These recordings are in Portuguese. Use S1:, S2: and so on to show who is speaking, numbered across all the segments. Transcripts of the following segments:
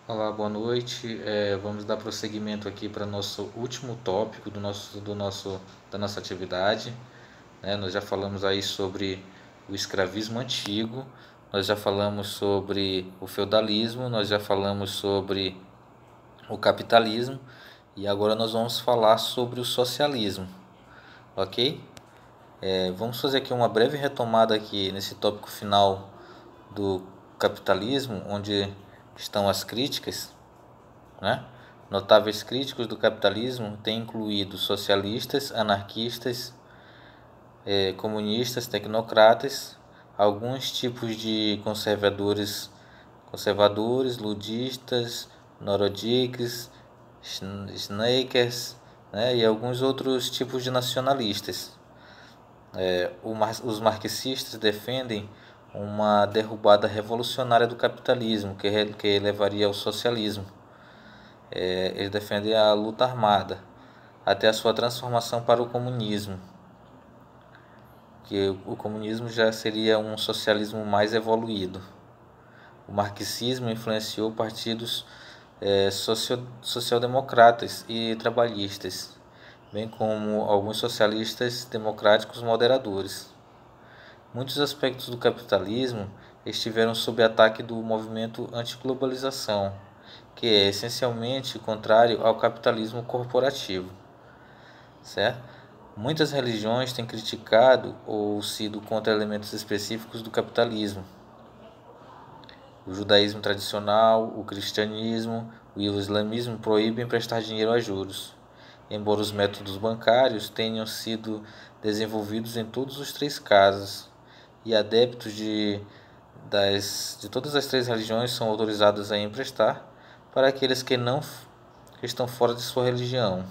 S1: Olá, boa noite. Vamos dar prosseguimento aqui para nosso último tópico da nossa atividade. Nós já falamos aí sobre o escravismo antigo, nós já falamos sobre o feudalismo, nós já falamos sobre o capitalismo e agora nós vamos falar sobre o socialismo, ok? Vamos fazer aqui uma breve retomada aqui nesse tópico final do capitalismo, onde estão as críticas, né? Notáveis críticos do capitalismo têm incluído socialistas, anarquistas, comunistas, tecnocratas, alguns tipos de conservadores, ludistas, norodiques, snakers, né? E alguns outros tipos de nacionalistas. Os marxistas defendem uma derrubada revolucionária do capitalismo, que levaria ao socialismo. Eles defendem a luta armada até a sua transformação para o comunismo, que o comunismo já seria um socialismo mais evoluído. O marxismo influenciou partidos social-democratas e trabalhistas, bem como alguns socialistas democráticos moderadores. Muitos aspectos do capitalismo estiveram sob ataque do movimento antiglobalização, que é essencialmente contrário ao capitalismo corporativo, certo? Muitas religiões têm criticado ou sido contra elementos específicos do capitalismo. O judaísmo tradicional, o cristianismo e o islamismo proíbem prestar dinheiro a juros, embora os métodos bancários tenham sido desenvolvidos em todos os três casos, e adeptos de todas as três religiões são autorizados a emprestar para aqueles que estão fora de sua religião.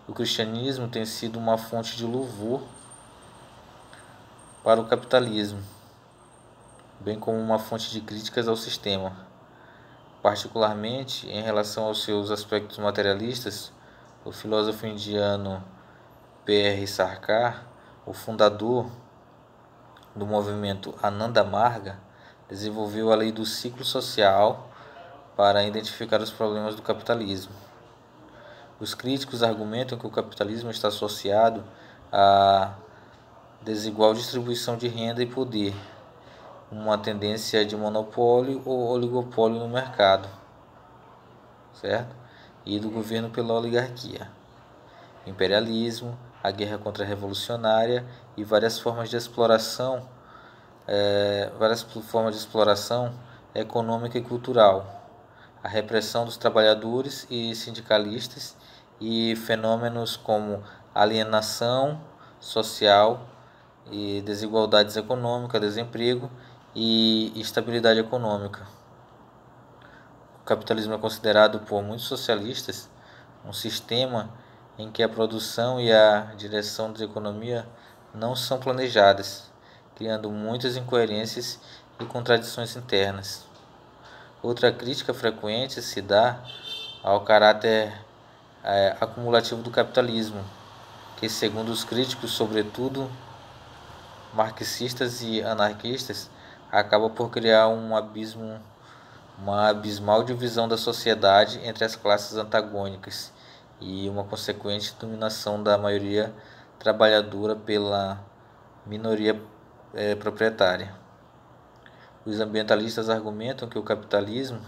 S1: O cristianismo tem sido uma fonte de louvor para o capitalismo, bem como uma fonte de críticas ao sistema. Particularmente em relação aos seus aspectos materialistas, o filósofo indiano P.R. Sarkar, o fundador do movimento Ananda Marga, desenvolveu a lei do ciclo social para identificar os problemas do capitalismo. Os críticos argumentam que o capitalismo está associado à desigual distribuição de renda e poder, uma tendência de monopólio ou oligopólio no mercado, certo? E do governo pela oligarquia, imperialismo, a guerra contra-revolucionária e várias formas de exploração econômica e cultural, a repressão dos trabalhadores e sindicalistas e fenômenos como alienação social e desigualdades econômicas, desemprego e instabilidade econômica. O capitalismo é considerado por muitos socialistas um sistema em que a produção e a direção da economia não são planejadas, criando muitas incoerências e contradições internas. Outra crítica frequente se dá ao caráter acumulativo do capitalismo, que, segundo os críticos, sobretudo marxistas e anarquistas, acaba por criar uma abismal divisão da sociedade entre as classes antagônicas e uma consequente dominação da maioria trabalhadora pela minoria proprietária. Os ambientalistas argumentam que o capitalismo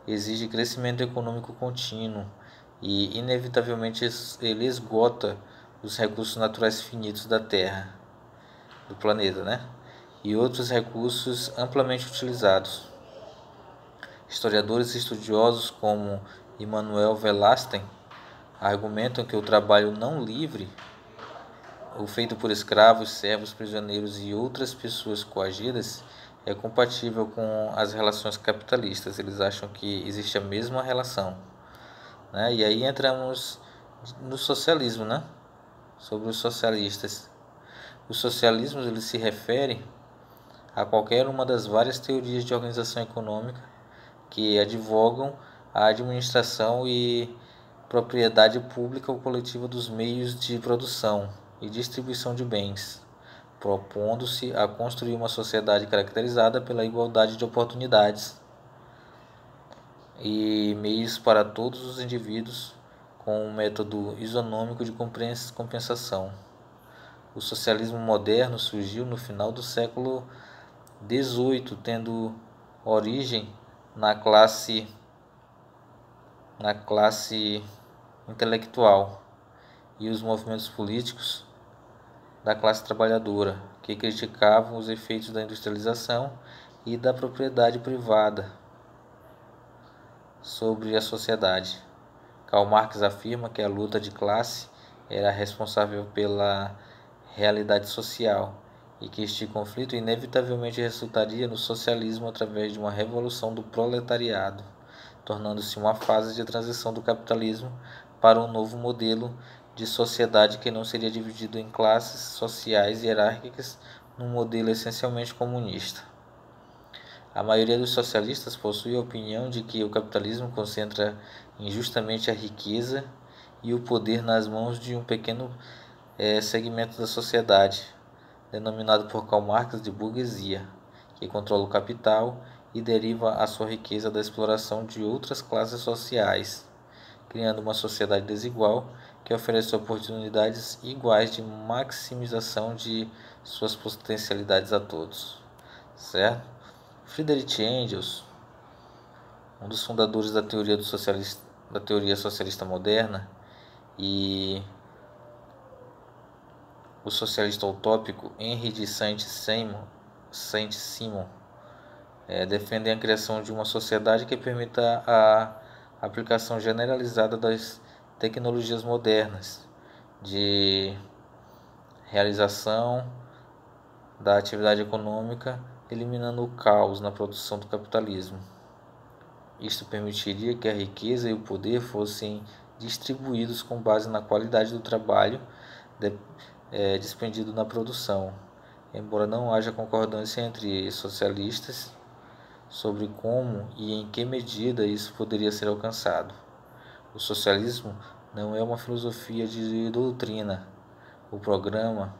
S1: exige crescimento econômico contínuo e, inevitavelmente, ele esgota os recursos naturais finitos da Terra, do planeta, né? E outros recursos amplamente utilizados. Historiadores e estudiosos como Immanuel Velasten argumentam que o trabalho não livre, o feito por escravos, servos, prisioneiros e outras pessoas coagidas, é compatível com as relações capitalistas. Eles acham que existe a mesma relação, né? E aí entramos no socialismo, né? Sobre os socialistas. O socialismo ele se refere a qualquer uma das várias teorias de organização econômica que advogam a administração e propriedade pública ou coletiva dos meios de produção e distribuição de bens, propondo-se a construir uma sociedade caracterizada pela igualdade de oportunidades, e meios para todos os indivíduos com um método isonômico de compensação. O socialismo moderno surgiu no final do século XVIII, tendo origem na classe intelectual e os movimentos políticos da classe trabalhadora, que criticavam os efeitos da industrialização e da propriedade privada sobre a sociedade. Karl Marx afirma que a luta de classe era responsável pela realidade social e que este conflito inevitavelmente resultaria no socialismo através de uma revolução do proletariado, tornando-se uma fase de transição do capitalismo para um novo modelo de sociedade que não seria dividido em classes sociais hierárquicas num modelo essencialmente comunista. A maioria dos socialistas possui a opinião de que o capitalismo concentra injustamente a riqueza e o poder nas mãos de um pequeno segmento da sociedade, denominado por Karl Marx de burguesia, que controla o capital e deriva a sua riqueza da exploração de outras classes sociais, criando uma sociedade desigual que oferece oportunidades iguais de maximização de suas potencialidades a todos. Certo? Friedrich Engels, um dos fundadores da teoria socialista moderna e o socialista utópico Henry de Saint-Simon defendem a criação de uma sociedade que permita a aplicação generalizada das tecnologias modernas, de realização da atividade econômica, eliminando o caos na produção do capitalismo. Isto permitiria que a riqueza e o poder fossem distribuídos com base na qualidade do trabalho despendido na produção, embora não haja concordância entre socialistas sobre como e em que medida isso poderia ser alcançado. O socialismo não é uma filosofia de doutrina, o programa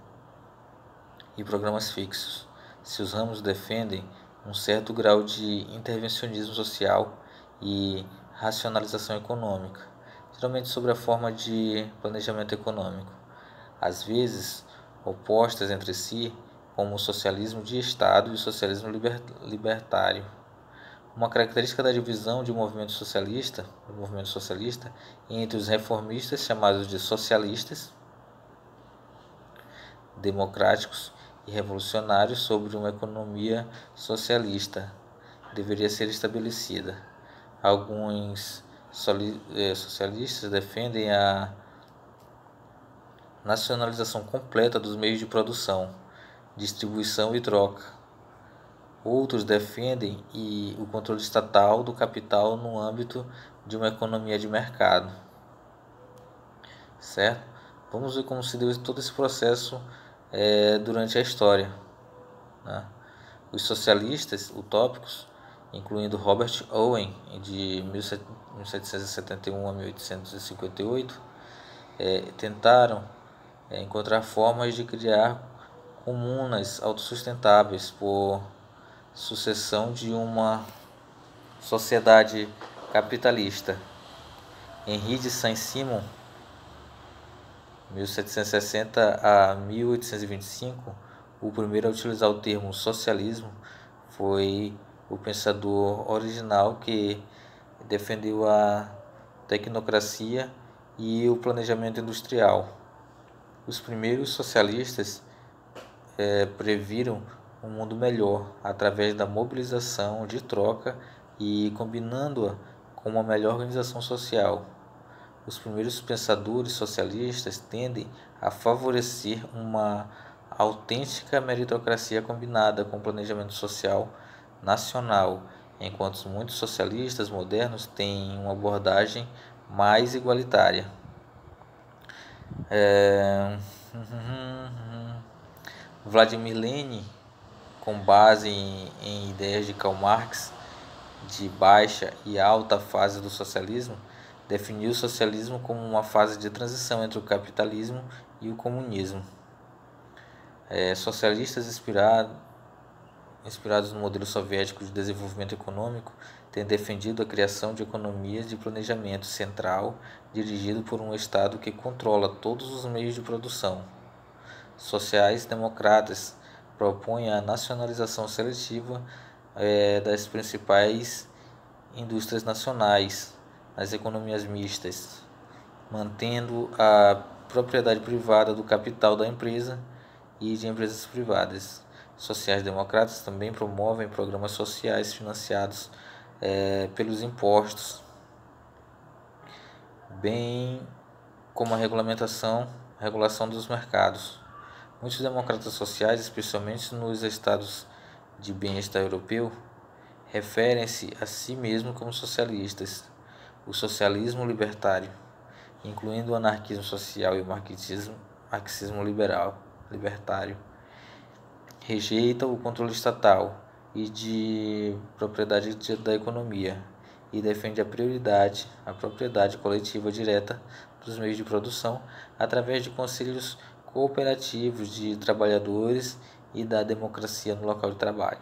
S1: e programas fixos. Seus ramos defendem um certo grau de intervencionismo social e racionalização econômica, geralmente sob a forma de planejamento econômico, às vezes opostas entre si, como o socialismo de Estado e o socialismo libertário. Uma característica da divisão do movimento socialista entre os reformistas, chamados de socialistas, democráticos e revolucionários, sobre uma economia socialista deveria ser estabelecida. Alguns socialistas defendem a nacionalização completa dos meios de produção, distribuição e troca. Outros defendem o controle estatal do capital no âmbito de uma economia de mercado. Certo? Vamos ver como se deu todo esse processo durante a história. Né? Os socialistas utópicos, incluindo Robert Owen, de 1771 a 1858, tentaram encontrar formas de criar comunas autossustentáveis por sucessão de uma sociedade capitalista. Henry de Saint-Simon, 1760 a 1825, o primeiro a utilizar o termo socialismo, foi o pensador original que defendeu a tecnocracia e o planejamento industrial. Os primeiros socialistas previram um mundo melhor através da mobilização de troca e combinando-a com uma melhor organização social. Os primeiros pensadores socialistas tendem a favorecer uma autêntica meritocracia combinada com planejamento social nacional, enquanto muitos socialistas modernos têm uma abordagem mais igualitária. Vladimir Lenin, com base em ideias de Karl Marx de baixa e alta fase do socialismo, definiu o socialismo como uma fase de transição entre o capitalismo e o comunismo. Socialistas inspirados no modelo soviético de desenvolvimento econômico tem defendido a criação de economias de planejamento central dirigido por um Estado que controla todos os meios de produção. Sociais-democratas propõem a nacionalização seletiva das principais indústrias nacionais nas economias mistas, mantendo a propriedade privada do capital da empresa e de empresas privadas. Sociais-democratas também promovem programas sociais financiados pelos impostos, bem como a regulação dos mercados. Muitos democratas sociais, especialmente nos estados de bem-estar europeu, referem-se a si mesmos como socialistas. O socialismo libertário, incluindo o anarquismo social e o marxismo libertário, rejeita o controle estatal e de propriedade da economia e defende a propriedade coletiva direta dos meios de produção através de conselhos cooperativos de trabalhadores e da democracia no local de trabalho.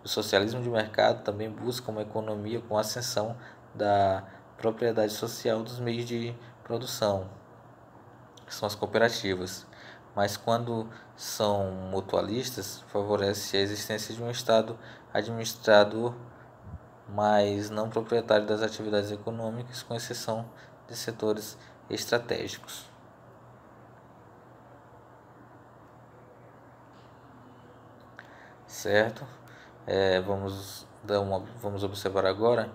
S1: O socialismo de mercado também busca uma economia com ascensão da propriedade social dos meios de produção, que são as cooperativas, mas quando são mutualistas, favorece a existência de um Estado administrador, mas não proprietário das atividades econômicas, com exceção de setores estratégicos. Certo? Vamos observar agora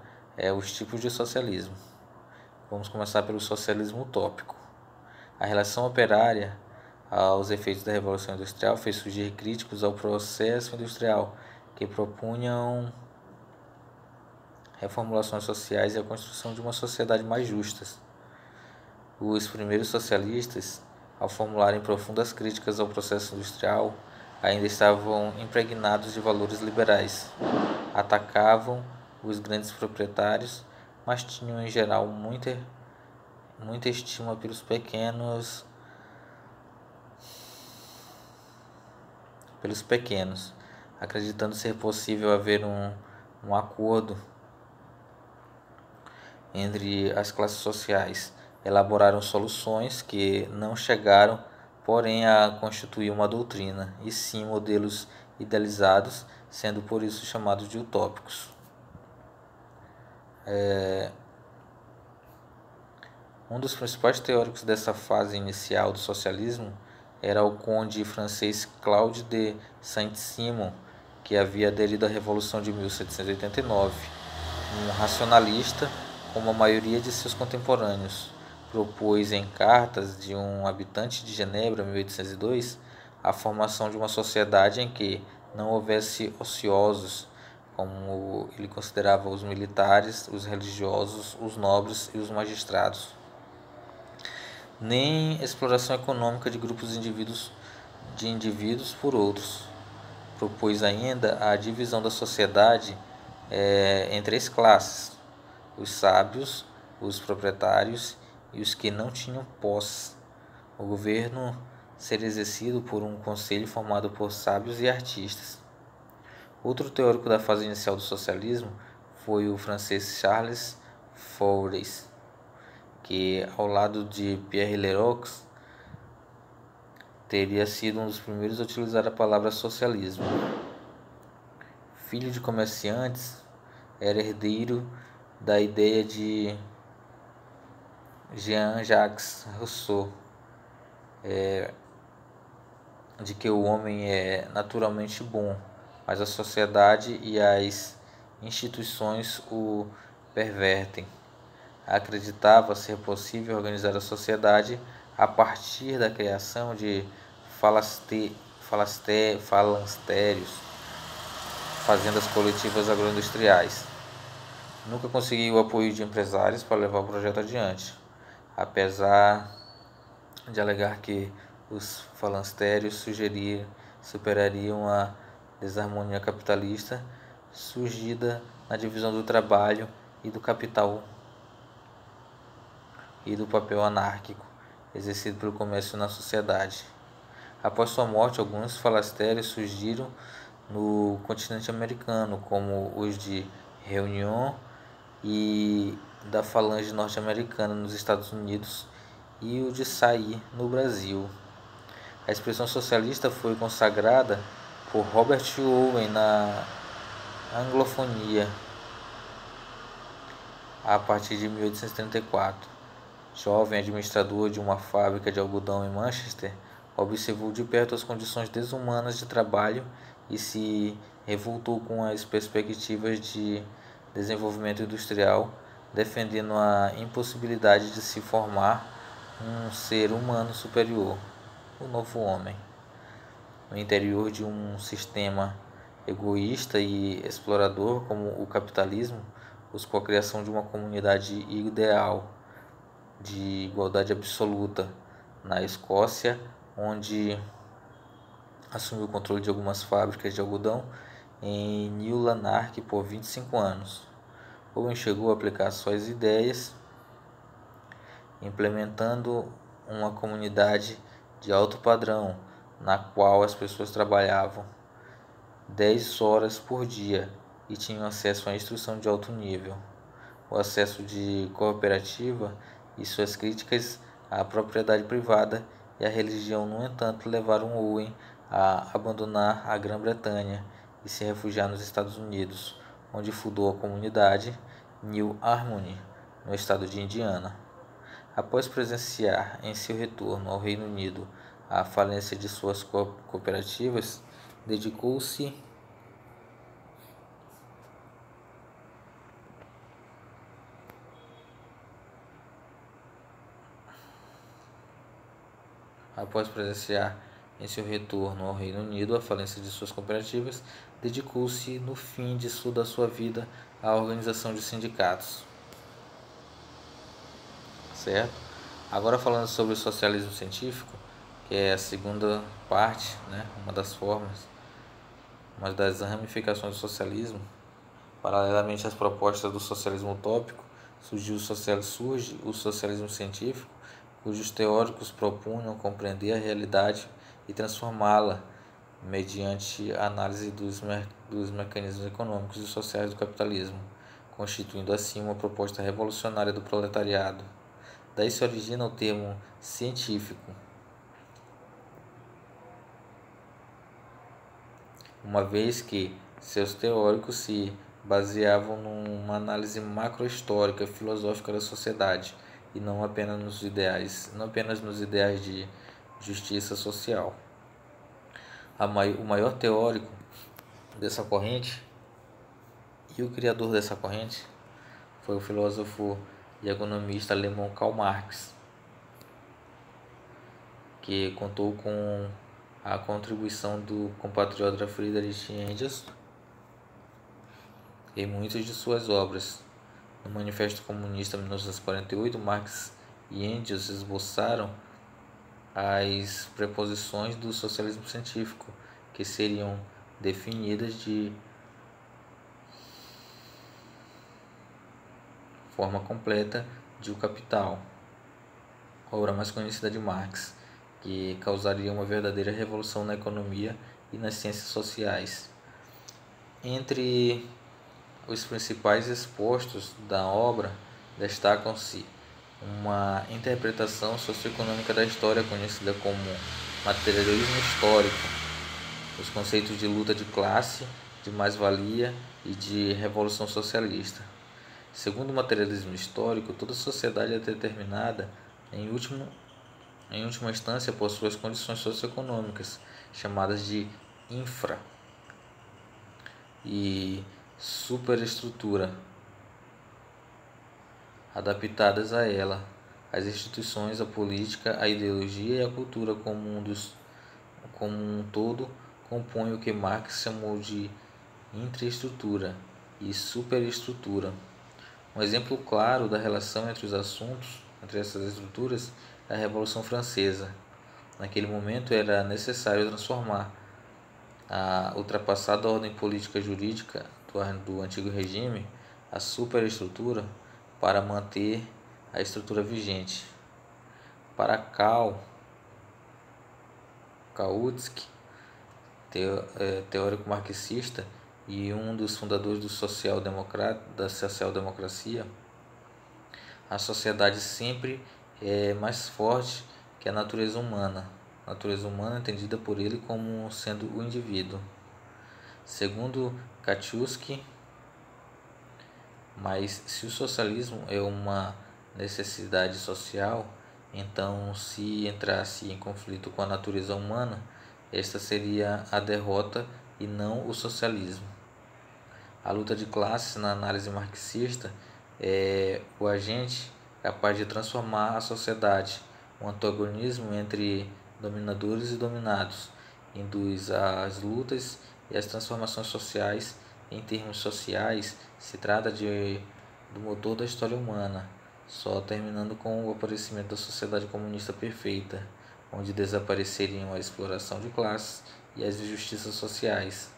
S1: os tipos de socialismo. Vamos começar pelo socialismo utópico. A relação operária aos efeitos da Revolução Industrial fez surgir críticos ao processo industrial, que propunham reformulações sociais e a construção de uma sociedade mais justa. Os primeiros socialistas, ao formularem profundas críticas ao processo industrial, ainda estavam impregnados de valores liberais. Atacavam os grandes proprietários, mas tinham em geral muita estima pelos pequenos, acreditando ser possível haver um acordo entre as classes sociais. Elaboraram soluções que não chegaram, porém, a constituir uma doutrina, e sim modelos idealizados, sendo por isso chamados de utópicos. Um dos principais teóricos dessa fase inicial do socialismo era o conde francês Claude de Saint-Simon, que havia aderido à Revolução de 1789. Um racionalista, como a maioria de seus contemporâneos, propôs em Cartas de um habitante de Genebra, 1802, a formação de uma sociedade em que não houvesse ociosos, como ele considerava os militares, os religiosos, os nobres e os magistrados, nem exploração econômica de grupos de indivíduos por outros. Propôs ainda a divisão da sociedade em três classes: os sábios, os proprietários e os que não tinham posse. O governo seria exercido por um conselho formado por sábios e artistas. Outro teórico da fase inicial do socialismo foi o francês Charles Fourier, que, ao lado de Pierre Leroux, teria sido um dos primeiros a utilizar a palavra socialismo. Filho de comerciantes, era herdeiro da ideia de Jean-Jacques Rousseau, de que o homem é naturalmente bom, mas a sociedade e as instituições o pervertem. Acreditava ser possível organizar a sociedade a partir da criação de falancérios, fazendas coletivas agroindustriais. Nunca conseguiu o apoio de empresários para levar o projeto adiante, apesar de alegar que os falancérios superariam a desarmonia capitalista surgida na divisão do trabalho e do capital e do papel anárquico exercido pelo comércio na sociedade. Após sua morte, alguns falastérios surgiram no continente americano, como os de Reunião e da Falange Norte-Americana nos Estados Unidos e o de Sair no Brasil. A expressão socialista foi consagrada por Robert Owen na anglofonia a partir de 1834. Jovem administrador de uma fábrica de algodão em Manchester, observou de perto as condições desumanas de trabalho e se revoltou com as perspectivas de desenvolvimento industrial, defendendo a impossibilidade de se formar um ser humano superior, o novo homem, no interior de um sistema egoísta e explorador como o capitalismo. Buscou a criação de uma comunidade ideal de igualdade absoluta na Escócia, onde assumiu o controle de algumas fábricas de algodão em New Lanark por 25 anos. Owen chegou a aplicar suas ideias, implementando uma comunidade de alto padrão, na qual as pessoas trabalhavam 10 horas por dia e tinham acesso à instrução de alto nível. O acesso de cooperativa e suas críticas à propriedade privada e à religião, no entanto, levaram Owen a abandonar a Grã-Bretanha e se refugiar nos Estados Unidos, onde fundou a comunidade New Harmony, no estado de Indiana. Após presenciar em seu retorno ao Reino Unido a falência de suas cooperativas, dedicou-se no fim da sua vida à organização de sindicatos. Certo? Agora falando sobre o socialismo científico, que é a segunda parte, uma das ramificações do socialismo. Paralelamente às propostas do socialismo utópico, surge o socialismo científico, cujos teóricos propunham compreender a realidade e transformá-la mediante a análise dos mecanismos econômicos e sociais do capitalismo, constituindo assim uma proposta revolucionária do proletariado. Daí se origina o termo científico, uma vez que seus teóricos se baseavam numa análise macrohistórica e filosófica da sociedade e não apenas nos ideais de justiça social. O maior teórico dessa corrente e o criador dessa corrente foi o filósofo e economista alemão Karl Marx, que contou com a contribuição do compatriota Friedrich Engels em muitas de suas obras. No Manifesto Comunista de 1948, Marx e Engels esboçaram as preposições do socialismo científico, que seriam definidas de forma completa de O Capital, obra mais conhecida de Marx, que causaria uma verdadeira revolução na economia e nas ciências sociais. Entre os principais expostos da obra destacam-se uma interpretação socioeconômica da história conhecida como materialismo histórico, os conceitos de luta de classe, de mais-valia e de revolução socialista. Segundo o materialismo histórico, toda sociedade é determinada, em última instância, por suas condições socioeconômicas, chamadas de infra e superestrutura, adaptadas a ela. As instituições, a política, a ideologia e a cultura como um todo compõem o que Marx chamou de infraestrutura e superestrutura. Um exemplo claro da relação entre essas estruturas é a Revolução Francesa. Naquele momento era necessário transformar a ultrapassada ordem política jurídica do antigo regime, a superestrutura, para manter a estrutura vigente. Para Kautsky, teórico marxista, e um dos fundadores da social-democracia, a sociedade sempre é mais forte que a natureza humana. A natureza humana é entendida por ele como sendo o indivíduo. Segundo Kautsky, mas se o socialismo é uma necessidade social, então se entrasse em conflito com a natureza humana, esta seria a derrota e não o socialismo. A luta de classes na análise marxista é o agente capaz de transformar a sociedade. O antagonismo entre dominadores e dominados induz as lutas e as transformações sociais. Em termos sociais, se trata do motor da história humana, só terminando com o aparecimento da sociedade comunista perfeita, onde desapareceriam a exploração de classes e as injustiças sociais.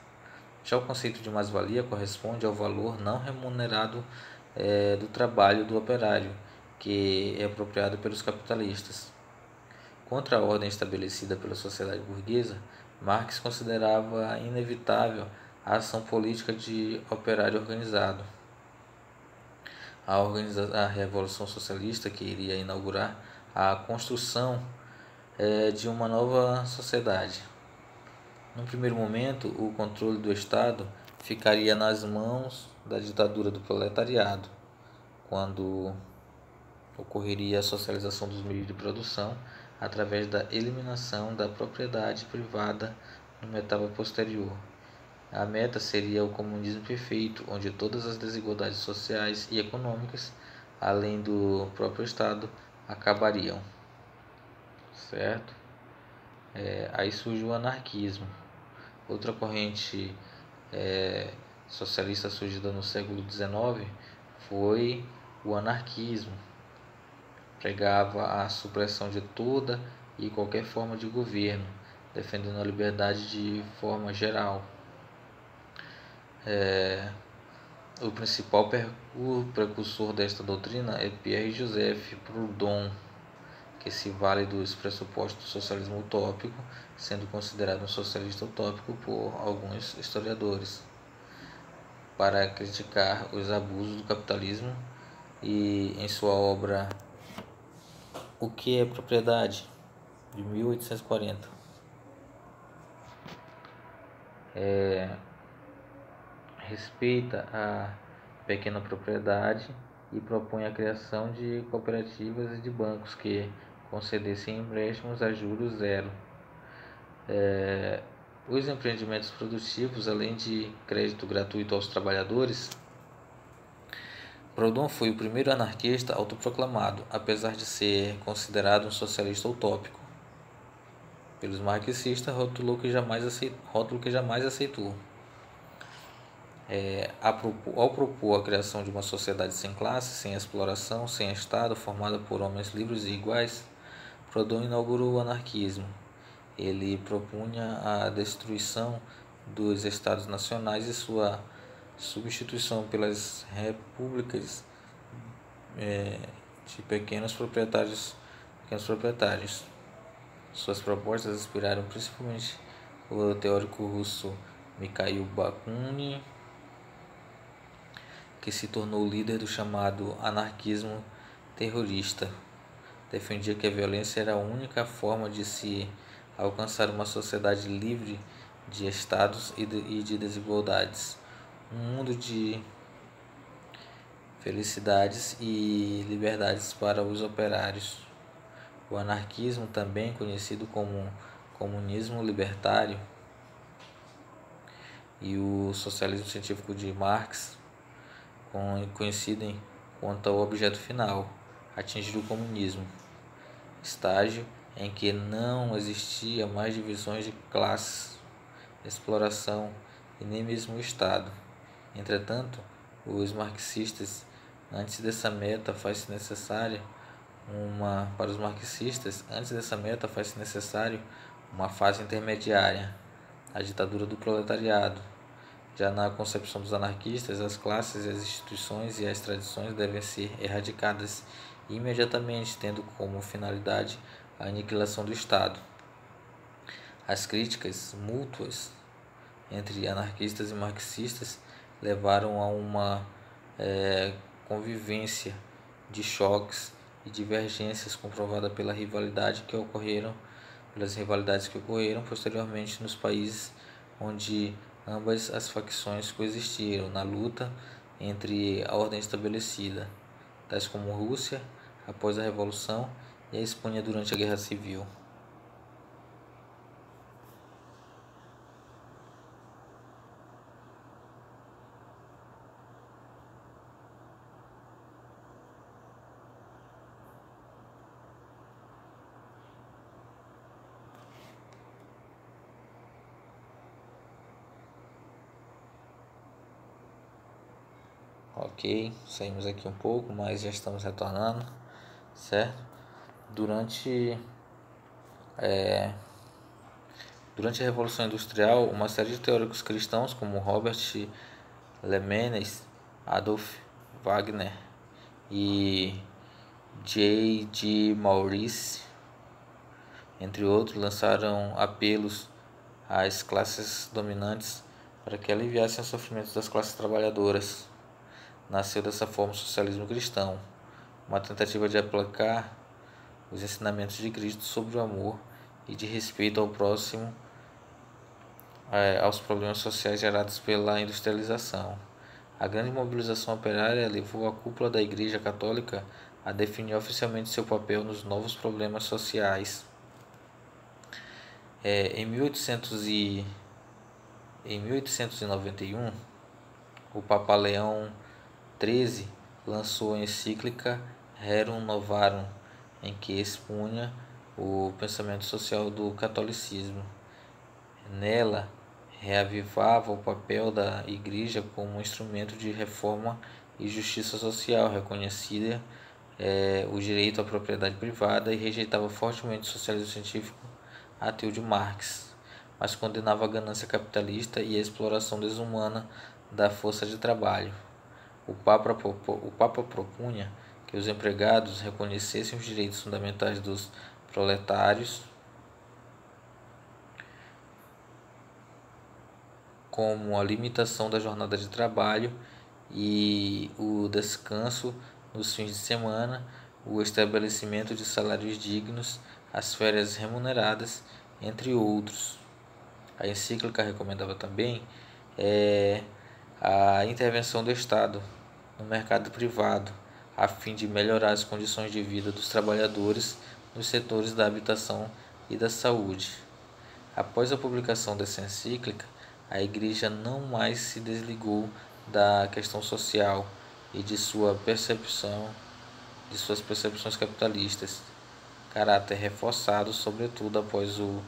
S1: Já o conceito de mais-valia corresponde ao valor não remunerado do trabalho do operário, que é apropriado pelos capitalistas. Contra a ordem estabelecida pela sociedade burguesa, Marx considerava inevitável a ação política de operário organizado. A Revolução Socialista, que iria inaugurar a construção de uma nova sociedade. Num primeiro momento, o controle do Estado ficaria nas mãos da ditadura do proletariado, quando ocorreria a socialização dos meios de produção através da eliminação da propriedade privada numa etapa posterior. A meta seria o comunismo perfeito, onde todas as desigualdades sociais e econômicas, além do próprio Estado, acabariam. Certo? Aí surge o anarquismo. Outra corrente socialista surgida no século XIX foi o anarquismo. Pregava a supressão de toda e qualquer forma de governo, defendendo a liberdade de forma geral. O principal precursor desta doutrina é Pierre-Joseph Proudhon, que se vale dos pressupostos do socialismo utópico, sendo considerado um socialista utópico por alguns historiadores, para criticar os abusos do capitalismo, e em sua obra O que é Propriedade, de 1840, respeita a pequena propriedade e propõe a criação de cooperativas e de bancos que concedessem empréstimos a juros zero. Os empreendimentos produtivos, além de crédito gratuito aos trabalhadores. Proudhon foi o primeiro anarquista autoproclamado, apesar de ser considerado um socialista utópico pelos marxistas, rótulo que jamais aceitou. Ao propor a criação de uma sociedade sem classe, sem exploração, sem Estado, formada por homens livres e iguais, Proudhon inaugurou o anarquismo. Ele propunha a destruição dos Estados nacionais e sua substituição pelas repúblicas de pequenos proprietários. Suas propostas inspiraram principalmente o teórico russo Mikhail Bakunin, que se tornou líder do chamado anarquismo terrorista. Defendia que a violência era a única forma de se alcançar uma sociedade livre de estados e de desigualdades, um mundo de felicidades e liberdades para os operários. O anarquismo, também conhecido como comunismo libertário, e o socialismo científico de Marx coincidem quanto ao objeto final, atingir o comunismo, estágio em que não existia mais divisões de classes, exploração e nem mesmo o Estado. Entretanto, os marxistas, antes dessa meta faz-se necessário uma fase intermediária, a ditadura do proletariado. Já na concepção dos anarquistas, as classes, as instituições e as tradições devem ser erradicadas imediatamente, tendo como finalidade a aniquilação do Estado. As críticas mútuas entre anarquistas e marxistas levaram a uma convivência de choques e divergências comprovada pelas rivalidades que ocorreram posteriormente nos países onde ambas as facções coexistiram na luta entre a ordem estabelecida, tais como Rússia após a Revolução e a Espanha durante a Guerra Civil. Ok, saímos aqui um pouco, mas já estamos retornando, certo? Durante a Revolução Industrial, uma série de teóricos cristãos como Robert Lemenes, Adolf Wagner e J.G. Maurice, entre outros, lançaram apelos às classes dominantes para que aliviassem os sofrimentos das classes trabalhadoras. Nasceu dessa forma o socialismo cristão, uma tentativa de aplicar os ensinamentos de Cristo sobre o amor e de respeito ao próximo aos problemas sociais gerados pela industrialização. A grande mobilização operária levou a cúpula da Igreja Católica a definir oficialmente seu papel nos novos problemas sociais. Em 1891, o Papa Leão XIII lançou a encíclica Rerum Novarum, em que expunha o pensamento social do catolicismo. Nela, reavivava o papel da Igreja como um instrumento de reforma e justiça social, reconhecia o direito à propriedade privada e rejeitava fortemente o socialismo científico ateu de Marx, mas condenava a ganância capitalista e a exploração desumana da força de trabalho. O Papa propunha que os empregados reconhecessem os direitos fundamentais dos proletários, como a limitação da jornada de trabalho e o descanso nos fins de semana, o estabelecimento de salários dignos, as férias remuneradas, entre outros. A encíclica recomendava também a intervenção do Estado no mercado privado, a fim de melhorar as condições de vida dos trabalhadores nos setores da habitação e da saúde. Após a publicação dessa encíclica, a Igreja não mais se desligou da questão social e de suas percepções capitalistas, caráter reforçado sobretudo após o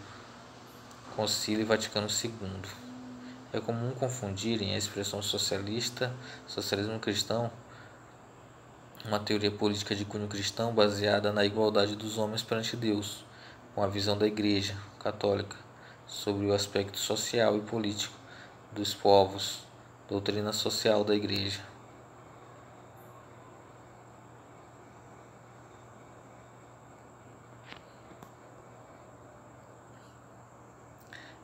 S1: Concílio Vaticano II. É comum confundirem a expressão socialismo cristão, uma teoria política de cunho cristão baseada na igualdade dos homens perante Deus, com a visão da Igreja Católica sobre o aspecto social e político dos povos, doutrina social da Igreja.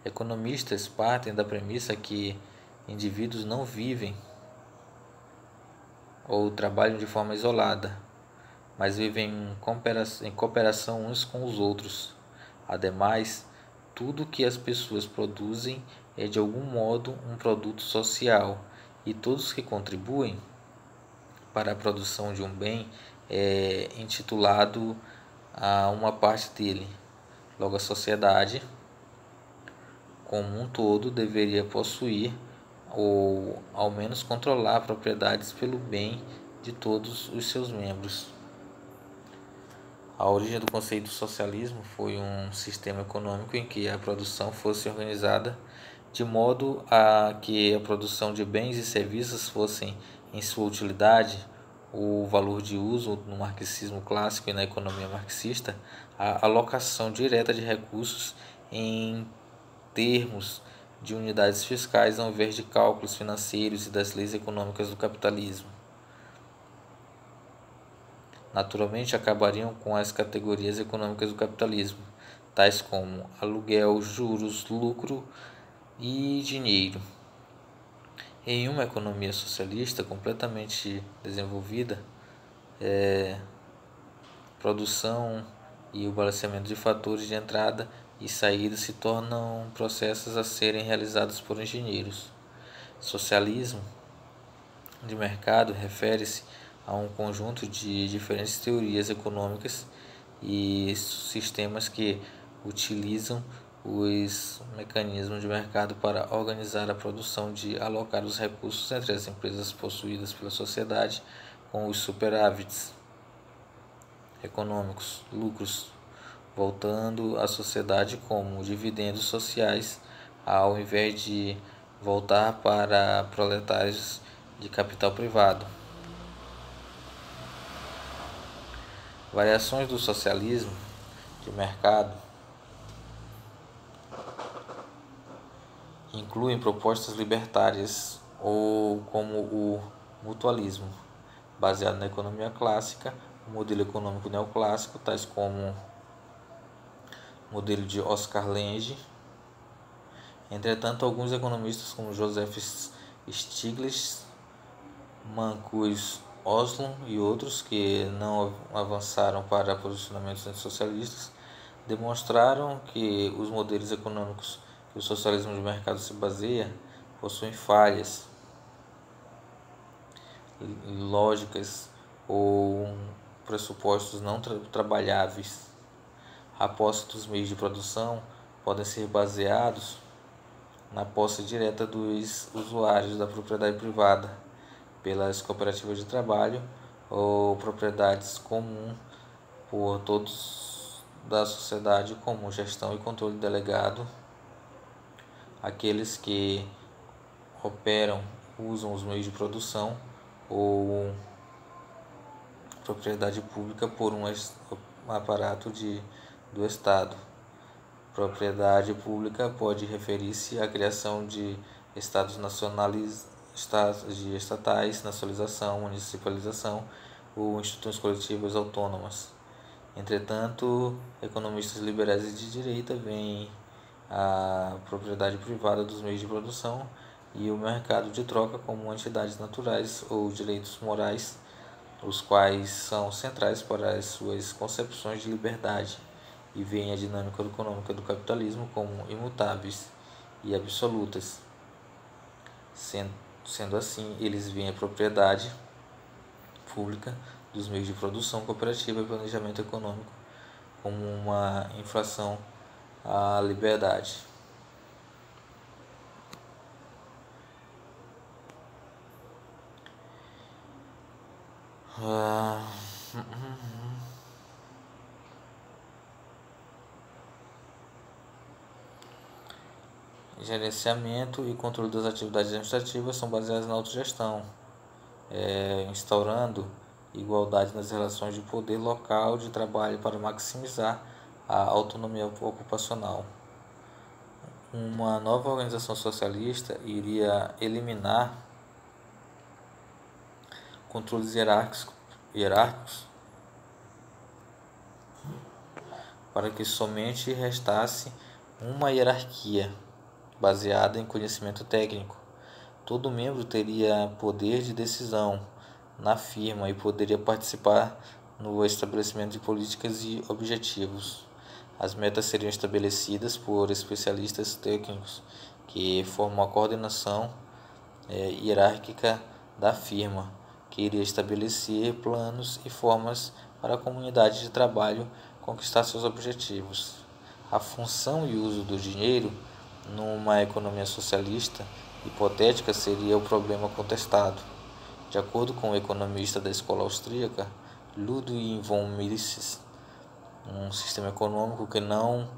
S1: Economistas partem da premissa que indivíduos não vivem ou trabalham de forma isolada, mas vivem em cooperação uns com os outros. Ademais, tudo que as pessoas produzem é de algum modo um produto social, e todos que contribuem para a produção de um bem é intitulado a uma parte dele. Logo, a sociedade como um todo deveria possuir ou ao menos controlar propriedades pelo bem de todos os seus membros. A origem do conceito de socialismo foi um sistema econômico em que a produção fosse organizada de modo a que a produção de bens e serviços fossem, em sua utilidade, o valor de uso no marxismo clássico e na economia marxista, a alocação direta de recursos em termos de unidades fiscais ao invés de cálculos financeiros e das leis econômicas do capitalismo. Naturalmente, acabariam com as categorias econômicas do capitalismo, tais como aluguel, juros, lucro, e dinheiro. Em uma economia socialista completamente desenvolvida, produção e o balanceamento de fatores de entrada e saída se tornam processos a serem realizados por engenheiros. Socialismo de mercado refere-se a um conjunto de diferentes teorias econômicas e sistemas que utilizam os mecanismos de mercado para organizar a produção, de alocar os recursos entre as empresas possuídas pela sociedade com os superávites econômicos, lucros, voltando à sociedade como dividendos sociais, ao invés de voltar para proletários de capital privado. Variações do socialismo de mercado incluem propostas libertárias ou como o mutualismo, baseado na economia clássica, o modelo econômico neoclássico, tais como o modelo de Oskar Lange. Entretanto, alguns economistas como Joseph Stiglitz, Marcus Oslund e outros, que não avançaram para posicionamentos antissocialistas, demonstraram que os modelos econômicos que o socialismo de mercado se baseia possuem falhas lógicas ou pressupostos não trabalháveis. A posse dos meios de produção podem ser baseados na posse direta dos usuários da propriedade privada pelas cooperativas de trabalho ou propriedades comuns por todos da sociedade, como gestão e controle delegado. Aqueles que operam, usam os meios de produção ou propriedade pública por um aparato do Estado. Propriedade pública pode referir-se à criação de estados estatais, nacionalização, municipalização ou instituições coletivas autônomas. Entretanto, economistas liberais e de direita veem a propriedade privada dos meios de produção e o mercado de troca como entidades naturais ou direitos morais, os quais são centrais para as suas concepções de liberdade, e veem a dinâmica econômica do capitalismo como imutáveis e absolutas. Sendo assim, eles veem a propriedade pública dos meios de produção cooperativa e planejamento econômico como uma infração à liberdade. Gerenciamento e controle das atividades administrativas são baseadas na autogestão, instaurando igualdade nas relações de poder local de trabalho para maximizar a autonomia ocupacional. Uma nova organização socialista iria eliminar controles hierárquicos para que somente restasse uma hierarquia baseada em conhecimento técnico. Todo membro teria poder de decisão na firma e poderia participar no estabelecimento de políticas e objetivos. As metas seriam estabelecidas por especialistas técnicos que formam a coordenação hierárquica da firma, que iria estabelecer planos e formas para a comunidade de trabalho conquistar seus objetivos. A função e uso do dinheiro numa economia socialista hipotética seria o problema contestado. De acordo com o economista da escola austríaca Ludwig von Mises, um sistema econômico que não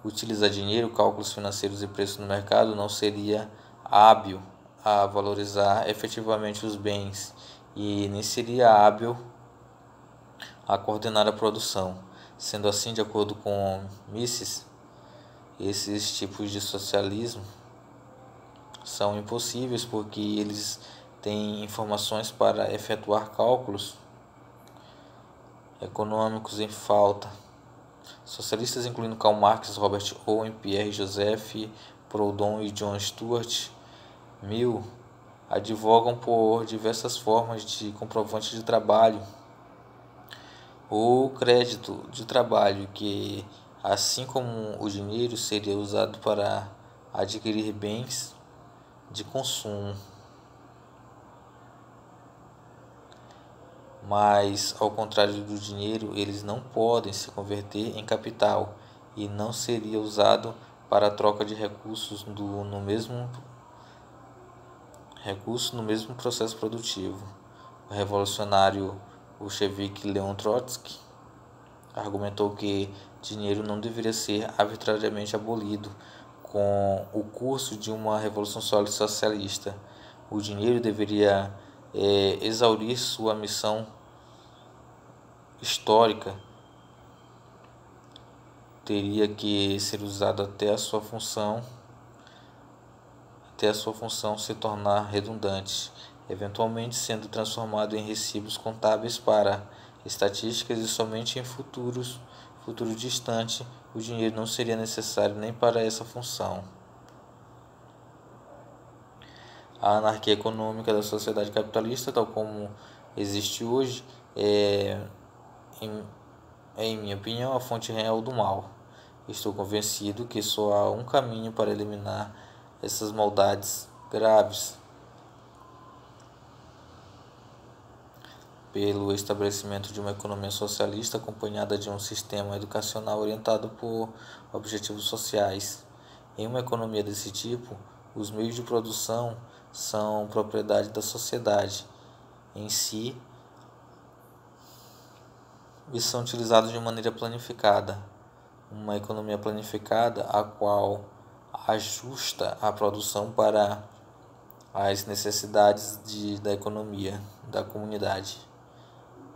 S1: utiliza dinheiro, cálculos financeiros e preços no mercado não seria hábil a valorizar efetivamente os bens e nem seria hábil a coordenar a produção. Sendo assim, de acordo com Mises, esses tipos de socialismo são impossíveis porque eles têm informações para efetuar cálculos econômicos em falta. Socialistas incluindo Karl Marx, Robert Owen, Pierre Joseph Proudhon e John Stuart Mill advogam por diversas formas de comprovante de trabalho ou crédito de trabalho que, assim como o dinheiro, seria usado para adquirir bens de consumo. Mas, ao contrário do dinheiro, eles não podem se converter em capital e não seria usado para a troca de recursos no mesmo processo produtivo. O revolucionário bolchevique Leon Trotsky argumentou que dinheiro não deveria ser arbitrariamente abolido com o curso de uma revolução socialista. O dinheiro deveria exaurir sua missão histórica, teria que ser usado até a sua função se tornar redundante, eventualmente sendo transformado em recibos contábeis para estatísticas, e somente em futuro distante o dinheiro não seria necessário nem para essa função. A anarquia econômica da sociedade capitalista, tal como existe hoje, em minha opinião, a fonte real do mal. Estou convencido que só há um caminho para eliminar essas maldades graves: pelo estabelecimento de uma economia socialista acompanhada de um sistema educacional orientado por objetivos sociais. Em uma economia desse tipo, os meios de produção são propriedade da sociedade em si e são utilizados de maneira planificada. Uma economia planificada, a qual ajusta a produção para as necessidades da economia, da comunidade,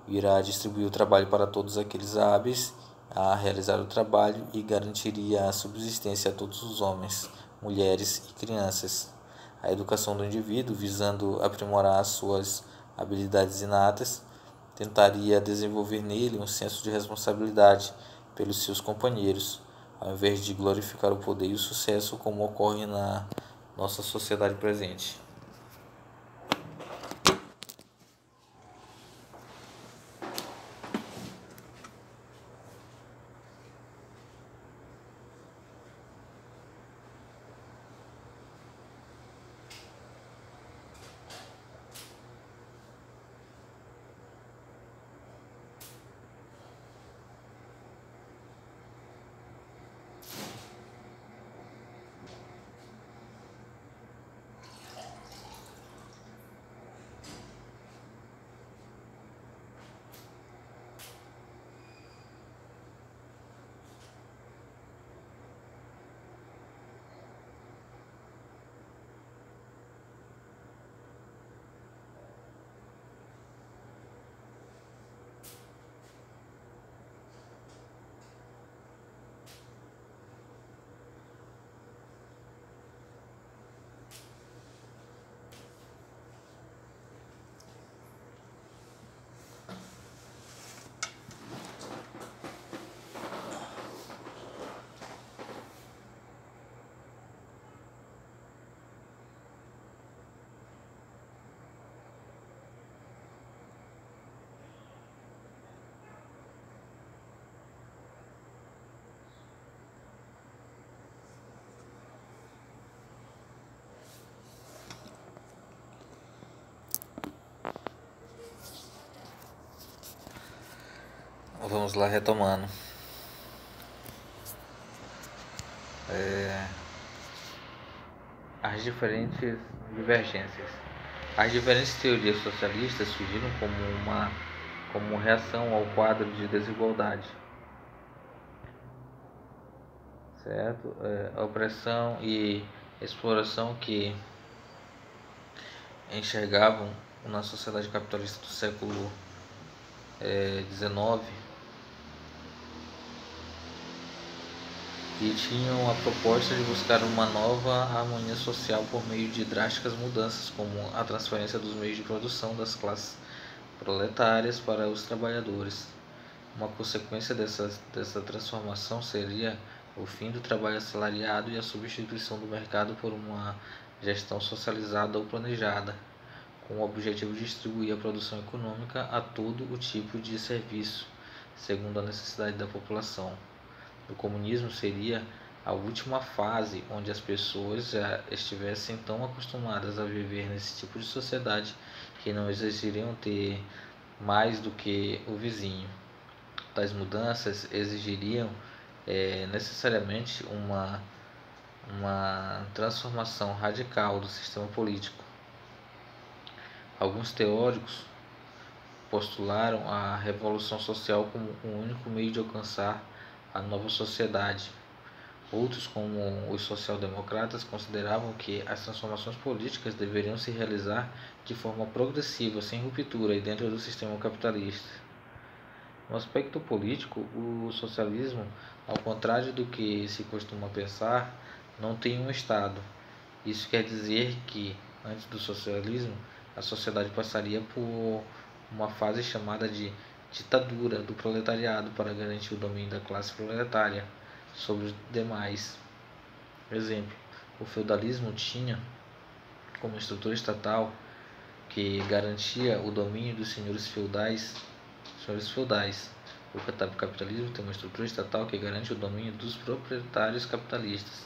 S1: irá distribuir o trabalho para todos aqueles hábeis a realizar o trabalho e garantiria a subsistência a todos os homens, mulheres e crianças. A educação do indivíduo, visando aprimorar as suas habilidades inatas, tentaria desenvolver nele um senso de responsabilidade pelos seus companheiros, ao invés de glorificar o poder e o sucesso, como ocorre na nossa sociedade presente. Vamos lá, retomando. As diferentes divergências. As diferentes teorias socialistas surgiram como reação ao quadro de desigualdade, certo? A opressão e exploração que enxergavam na sociedade capitalista do século XIX e tinham a proposta de buscar uma nova harmonia social por meio de drásticas mudanças, como a transferência dos meios de produção das classes proletárias para os trabalhadores. Uma consequência dessa transformação seria o fim do trabalho assalariado e a substituição do mercado por uma gestão socializada ou planejada, com o objetivo de distribuir a produção econômica a todo o tipo de serviço, segundo a necessidade da população. O comunismo seria a última fase onde as pessoas já estivessem tão acostumadas a viver nesse tipo de sociedade que não exigiriam ter mais do que o vizinho. Tais mudanças exigiriam necessariamente uma transformação radical do sistema político. Alguns teóricos postularam a revolução social como o único meio de alcançar a nova sociedade. Outros, como os social-democratas, consideravam que as transformações políticas deveriam se realizar de forma progressiva, sem ruptura e dentro do sistema capitalista. No aspecto político, o socialismo, ao contrário do que se costuma pensar, não tem um Estado. Isso quer dizer que, antes do socialismo, a sociedade passaria por uma fase chamada de ditadura do proletariado para garantir o domínio da classe proletária sobre os demais. Exemplo, o feudalismo tinha como estrutura estatal que garantia o domínio dos senhores feudais. O capitalismo tem uma estrutura estatal que garante o domínio dos proprietários capitalistas.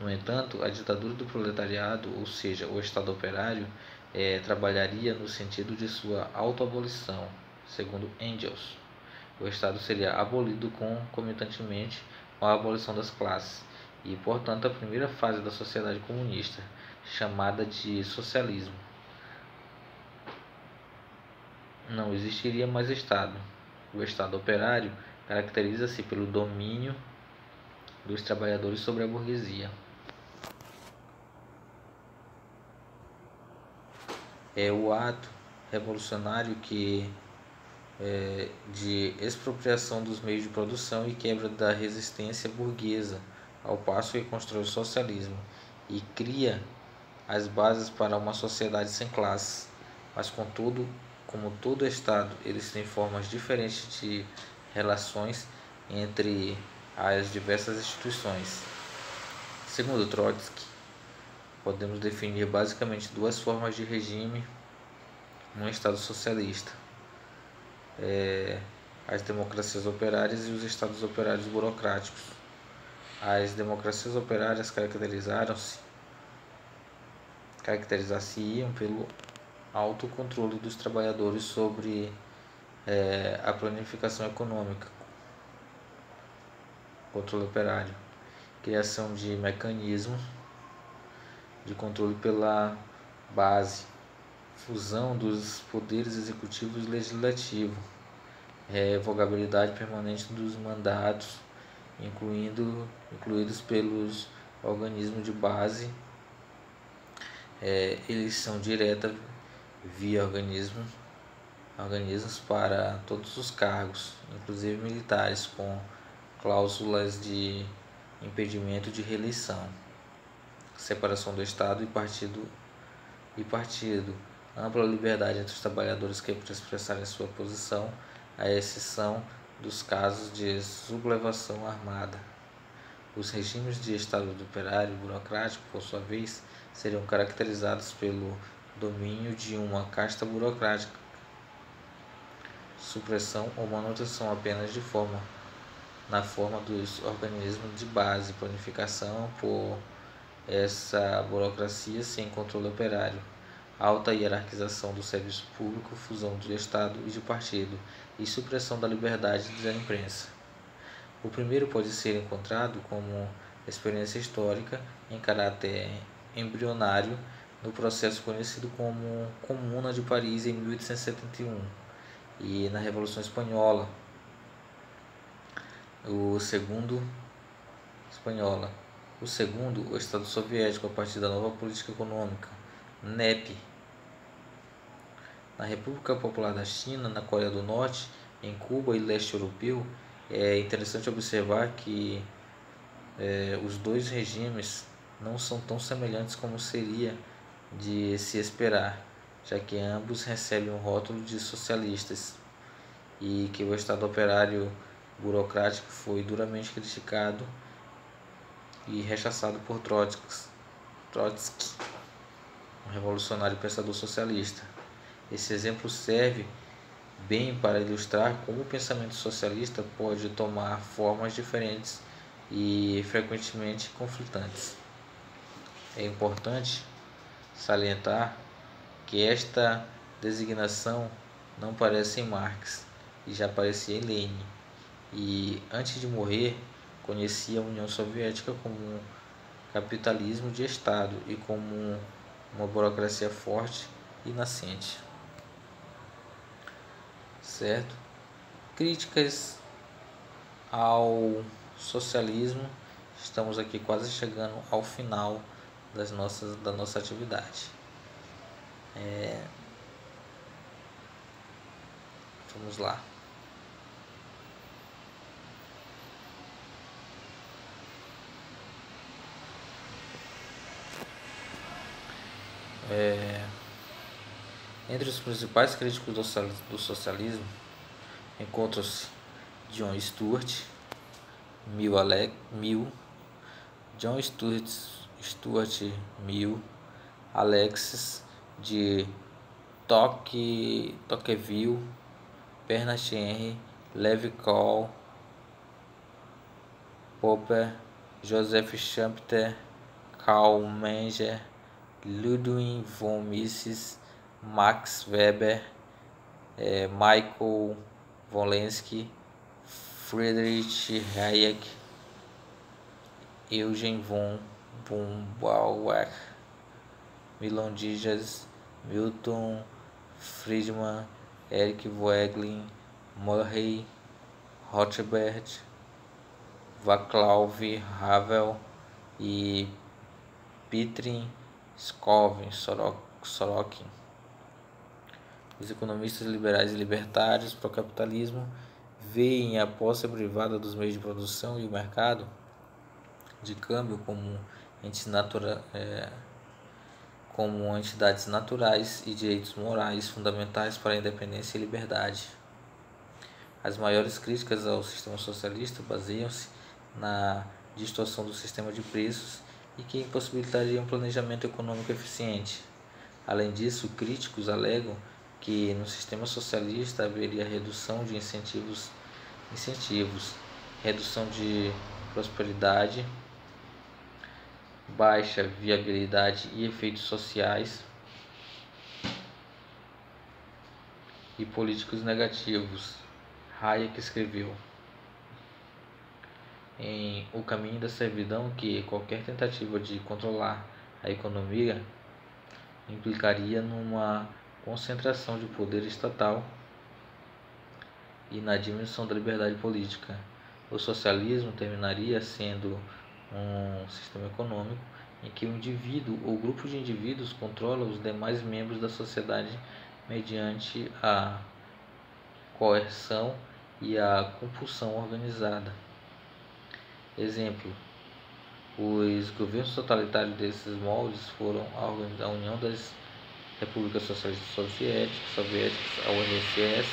S1: No entanto, a ditadura do proletariado, ou seja, o Estado operário, trabalharia no sentido de sua autoabolição, segundo Engels. O Estado seria abolido concomitantemente com a abolição das classes, e, portanto, a primeira fase da sociedade comunista, chamada de socialismo. Não existiria mais Estado. O Estado operário caracteriza-se pelo domínio dos trabalhadores sobre a burguesia. É o ato revolucionário de expropriação dos meios de produção e quebra da resistência burguesa, ao passo que constrói o socialismo e cria as bases para uma sociedade sem classes. Mas, contudo, como todo Estado, eles têm formas diferentes de relações entre as diversas instituições. Segundo Trotsky, podemos definir basicamente duas formas de regime num Estado socialista: as democracias operárias e os Estados operários burocráticos. As democracias operárias caracterizar-se-iam pelo autocontrole dos trabalhadores sobre a planificação econômica, controle operário, criação de mecanismos de controle pela base, fusão dos poderes executivo e legislativo, revogabilidade permanente dos mandatos, incluídos pelos organismos de base, eleição direta via organismos para todos os cargos, inclusive militares, com cláusulas de impedimento de reeleição, separação do Estado e partido, ampla liberdade entre os trabalhadores que expressarem sua posição, à exceção dos casos de sublevação armada. Os regimes de Estado operário e burocrático, por sua vez, seriam caracterizados pelo domínio de uma casta burocrática, supressão ou manutenção apenas na forma dos organismos de base, planificação por essa burocracia sem controle operário, alta hierarquização do serviço público, fusão do Estado e de partido, e supressão da liberdade da imprensa. O primeiro pode ser encontrado como experiência histórica em caráter embrionário no processo conhecido como Comuna de Paris em 1871 e na Revolução Espanhola. O segundo, o Estado Soviético, a partir da nova política econômica, NEP. Na República Popular da China, na Coreia do Norte, em Cuba e leste europeu, é interessante observar que os dois regimes não são tão semelhantes como seria de se esperar, já que ambos recebem um rótulo de socialistas e que o Estado operário burocrático foi duramente criticado e rechaçado por Trotsky, um revolucionário pensador socialista. Esse exemplo serve bem para ilustrar como o pensamento socialista pode tomar formas diferentes e frequentemente conflitantes. É importante salientar que esta designação não aparece em Marx e já aparecia em Lenin, e antes de morrer conhecia a União Soviética como um capitalismo de Estado e como uma burocracia forte e nascente. Certo? Críticas ao socialismo. Estamos aqui quase chegando ao final da nossa atividade. Vamos lá. Entre os principais críticos do socialismo encontram-se John Stuart Mill, Alexis de Tocqueville, Bernard Henry, Levi Cole, Popper, Joseph Schumpeter, Karl Menger, Ludwig von Mises, Max Weber, Michael Wollensky, Friedrich Hayek, Eugen von Bauer, Milton Dias, Milton Friedman, Eric Voegelin, Murray Rothbard, Václav Havel e Petrin Sorokin. Os economistas liberais e libertários para o capitalismo veem a posse privada dos meios de produção e o mercado de câmbio como entidades naturais e direitos morais fundamentais para a independência e liberdade. As maiores críticas ao sistema socialista baseiam-se na distorção do sistema de preços e que impossibilitaria um planejamento econômico eficiente. Além disso, críticos alegam que no sistema socialista haveria redução de incentivos, redução de prosperidade, baixa viabilidade e efeitos sociais e políticos negativos. Hayek escreveu em O Caminho da Servidão que qualquer tentativa de controlar a economia implicaria numa concentração de poder estatal e na diminuição da liberdade política. O socialismo terminaria sendo um sistema econômico em que o indivíduo ou grupo de indivíduos controla os demais membros da sociedade mediante a coerção e a compulsão organizada. Exemplo: os governos totalitários desses moldes foram a União das Repúblicas Socialistas Soviéticas, a URSS,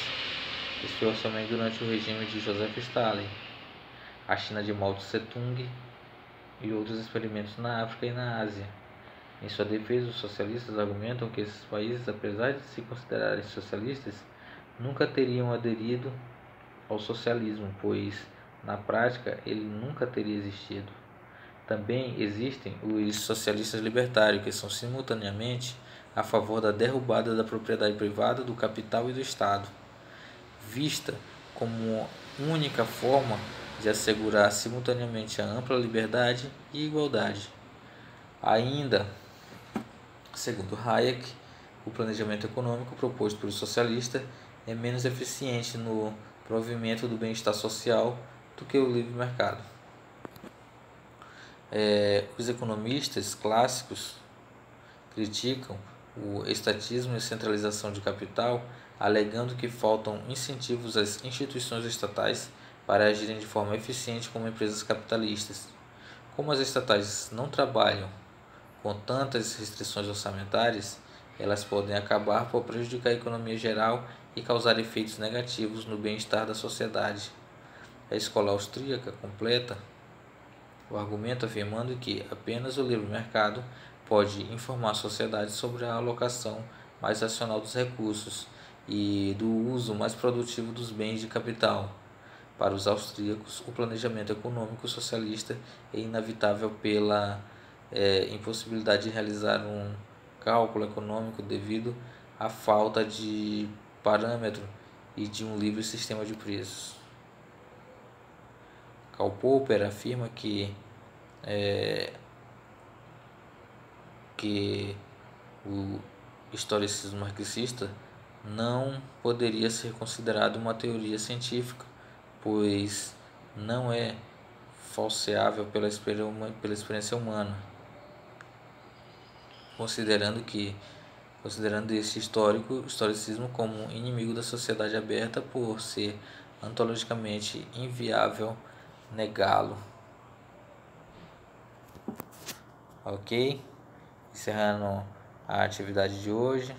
S1: especialmente durante o regime de Joseph Stalin, a China de Mao Tse-tung e outros experimentos na África e na Ásia. Em sua defesa, os socialistas argumentam que esses países, apesar de se considerarem socialistas, nunca teriam aderido ao socialismo, pois, na prática, ele nunca teria existido. Também existem os socialistas libertários, que são simultaneamente a favor da derrubada da propriedade privada, do capital e do Estado, vista como única forma de assegurar simultaneamente a ampla liberdade e igualdade. Ainda, segundo Hayek, o planejamento econômico proposto pelo socialista é menos eficiente no provimento do bem-estar social do que o livre mercado. Os economistas clássicos criticam o estatismo e a centralização de capital, alegando que faltam incentivos às instituições estatais para agirem de forma eficiente como empresas capitalistas. Como as estatais não trabalham com tantas restrições orçamentárias, elas podem acabar por prejudicar a economia geral e causar efeitos negativos no bem-estar da sociedade. A escola austríaca completa o argumento afirmando que apenas o livre mercado pode informar a sociedade sobre a alocação mais racional dos recursos e do uso mais produtivo dos bens de capital. Para os austríacos, o planejamento econômico socialista é inevitável pela impossibilidade de realizar um cálculo econômico devido à falta de parâmetro e de um livre sistema de preços. Karl Popper afirma que o historicismo marxista não poderia ser considerado uma teoria científica, pois não é falseável pela experiência humana, considerando esse historicismo como inimigo da sociedade aberta por ser ontologicamente inviável negá-lo. Ok? Encerrando a atividade de hoje.